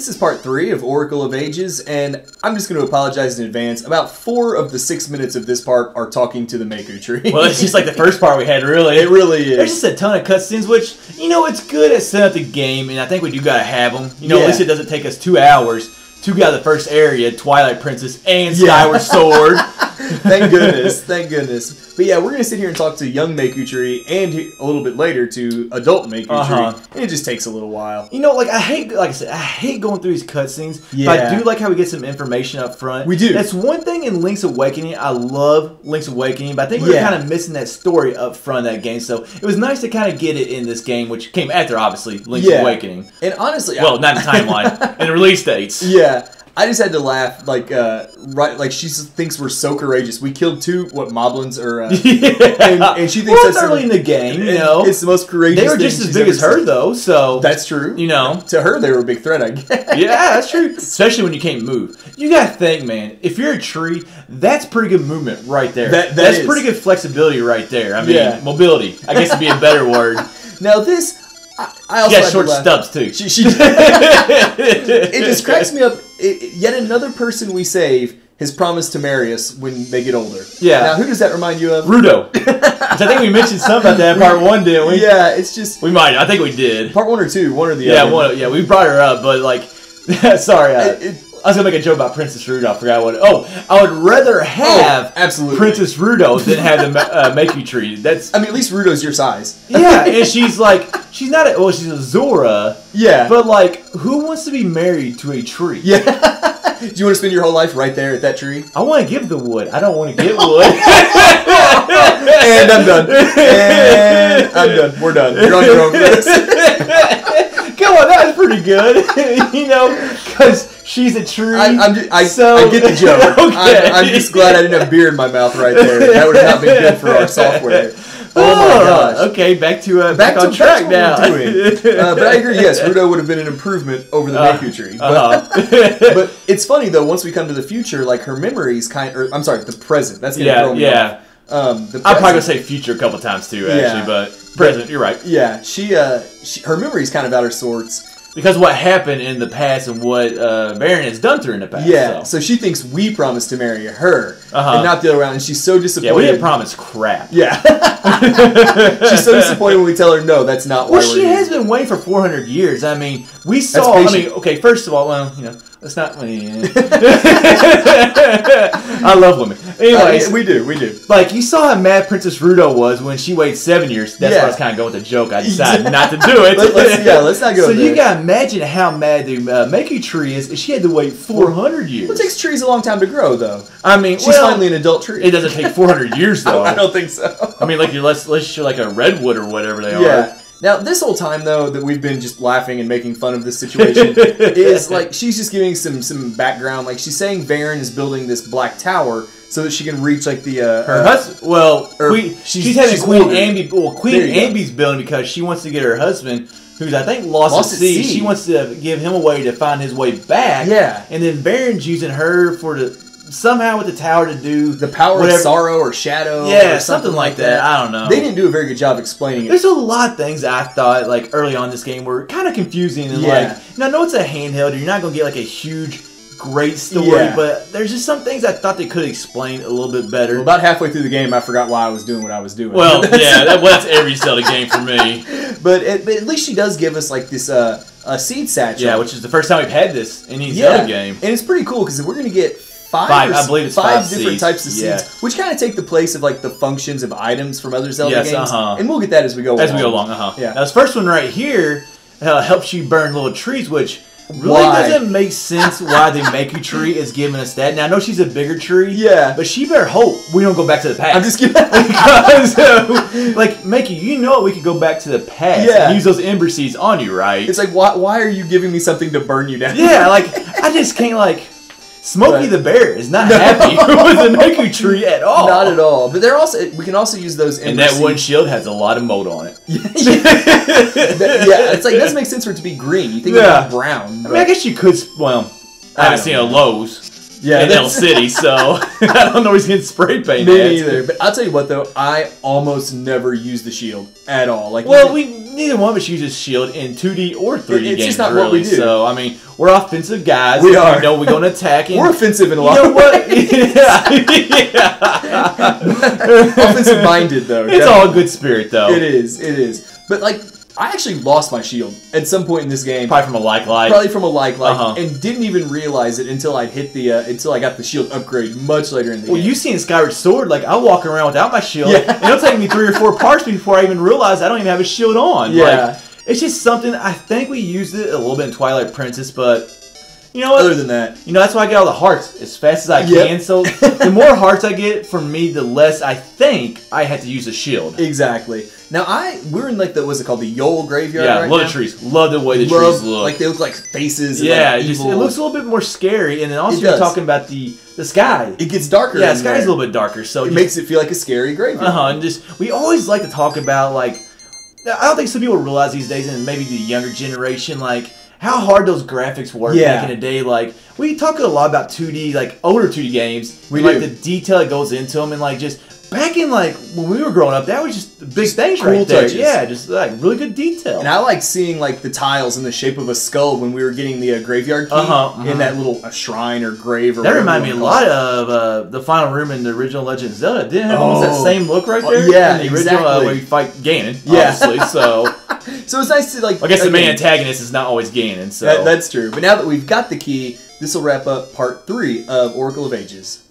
This is part 3 of Oracle of Ages, and I'm just going to apologize in advance. About 4 of the 6 minutes of this part are talking to the Maku Tree. Well, it's just like the first part we had, really. It really is. There's just a ton of cutscenes, which, you know, it's good at setting up the game, and I think we do gotta have them. You know, at least it doesn't take us 2 hours to get out of the first area, Twilight Princess and Skyward Sword. Thank goodness, thank goodness. But yeah, we're gonna sit here and talk to young Maku Tree, and a little bit later to adult Maku Tree, and it just takes a little while. You know, like I said, I hate going through these cutscenes. Yeah. But I do like how we get some information up front. We do. That's one thing in Link's Awakening. I love Link's Awakening, but I think we're kind of missing that story up front of that game. So it was nice to kind of get it in this game, which came after obviously Link's Awakening. And honestly, well, not in the timeline, in the release dates. Yeah. I just had to laugh, like she thinks we're so courageous. We killed 2 moblins, and she thinks that's early in the game. You know, it's the most courageous. They were just as big as her, though. So that's true. You know, to her they were a big threat, I guess. Yeah, that's true. Especially when you can't move. You gotta think, man. If you're a tree, that's pretty good movement right there. That's pretty good flexibility right there. I mean, mobility. I guess would be a better word. Now this. I also got short stubs too. It just cracks me up. Yet another person we save has promised to marry us when they get older. Yeah. Now, who does that remind you of? Rudo. Which I think we mentioned something about that in part 1, didn't we? Yeah, it's just... We might. I think we did. Part 1 or 2, one or the other. Yeah, we brought her up, but like... sorry, I was going to make a joke about Princess Rudo. I forgot what... I would rather have Princess Rudo than have the Maku Tree. That's... I mean, at least Rudo's your size. Yeah, and she's like... She's not a... Well, she's a Zora. Yeah. But like, who wants to be married to a tree? Yeah. Do you want to spend your whole life right there at that tree? I want to give the wood. I don't want to get wood. And I'm done. And I'm done. We're done. You're on your own for this. Come on, that was pretty good. You know, because she's a tree. I get the joke. Okay. I'm just glad I didn't have beer in my mouth right there. That would have not been good for our software. Oh my gosh. Okay, back on track now. But I agree, yes, Rudo would have been an improvement over the Maku Tree. But it's funny, though, once we come to the future, like, her memories I'm sorry, the present. That's going to throw me off. I'm probably going to say future a couple times, too, actually, but present, you're right. Yeah, her memory's kind of out of sorts. Because what happened in the past and what Baron has done to her in the past. Yeah, so she thinks we promised to marry her, and not the other way around, and she's so disappointed. Yeah, we didn't promise crap. Yeah. She's so disappointed when we tell her, no, that's not why we're here. Well, she has been waiting for 400 years. I mean, we saw... okay, first of all, well, you know, let's not... I love women. Anyways. We do. Like, you saw how mad Princess Rudo was when she waited 7 years. That's why I was kind of going with the joke. I decided not to do it. Let's not go So there. You got to imagine how mad the Maku Tree is if she had to wait 400 years. Well, it takes trees a long time to grow, though. I mean, she's finally an adult tree. It doesn't take 400 years, though. I don't think so. I mean, like, unless you're like a redwood or whatever they are. Yeah. Now, this whole time, though, that we've been just laughing and making fun of this situation is, like, she's just giving some background. Like, she's saying Varen is building this black tower so that she can reach, like, the... her husband... Well, she's having Queen Ambi... Well, Queen Ambi's building because she wants to get her husband, who's, I think, lost at sea. She wants to give him a way to find his way back. Yeah. And then Varen's using her for the... Somehow with the tower to do... The power of sorrow or shadow. Yeah, or something like that. I don't know. They didn't do a very good job explaining it. There's a lot of things I thought, like, early on in this game were kind of confusing. And, like, I know it's a handheld. You're not going to get, like, a huge, great story. But there's just some things I thought they could explain a little bit better. Well, about halfway through the game, I forgot why I was doing what I was doing. Well, that's every Zelda game for me. But at least she does give us, like, this... a Seed Satchel. Yeah, which is the first time we've had this in any Zelda game. And it's pretty cool because we're going to get... I believe it's five different types of seeds, which kind of take the place of like the functions of items from other Zelda games, and we'll get that as we go along. As we go along, Yeah. Now this first one right here helps you burn little trees, which really doesn't make sense why the Maku Tree is giving us that. Now I know she's a bigger tree, but she better hope we don't go back to the past. I'm just kidding. Because, like, Maku, you know we could go back to the past and use those ember seeds on you, right? It's like, why are you giving me something to burn you down? Yeah, like I just can't like. Smokey the Bear is not happy with the Maku Tree at all. Not at all. But we can also use those. And that one shield has a lot of mold on it. It's like it doesn't make sense for it to be green. You think it's brown. I mean, I guess you could. Well, I haven't seen a Lowe's. in L City, so I don't know where he's getting spray paint. Me neither. But I'll tell you what, though, I almost never use the shield at all. Like, neither one of us uses shield in 2D or 3D games. It's just not really. what we do. So I mean, we're offensive guys. We are. You know, we're going to attack. We're offensive in a lot of ways. Offensive minded, though. It's all good spirit, though. It is. But like, I actually lost my shield at some point in this game. Probably from a like, and didn't even realize it until I hit the until I got the shield upgrade much later in the game. Well, you seen Skyward Sword? Like, I walk around without my shield, and it'll take me 3 or 4 parts before I even realize I don't even have a shield on. Yeah, like, it's just something. I think we used it a little bit in Twilight Princess, but. You know what? Other than that, that's why I get all the hearts as fast as I can. So the more hearts I get, for me, the less I think I had to use a shield. Exactly. Now we're in like what's it called, the Yole graveyard. Yeah, right love now? the trees. Love the way the trees look. Like they look like faces. And yeah, like evil. It looks a little bit more scary. And then also you're talking about the sky. It gets darker. Yeah, the sky's a little bit darker, so it makes it feel like a scary graveyard. And we always like to talk about like. I don't think some people realize these days, and maybe the younger generation, like. How hard those graphics work back in the day. Like, we talk a lot about 2D, like, older 2D games. Like, the detail that goes into them. And, like, just back in, like, when we were growing up, that was just big things right there. Touches. Yeah, just, like, really good detail. And I like seeing, like, the tiles in the shape of a skull when we were getting the graveyard key in that little shrine or grave or that reminded me a lot of the final room in the original Legend of Zelda. Didn't it have almost that same look right there? Yeah, in the original, where you fight Ganon, obviously, so... So it's nice to like. I guess the main antagonist is not always Ganon, so that's true. But now that we've got the key, this will wrap up part 3 of Oracle of Ages.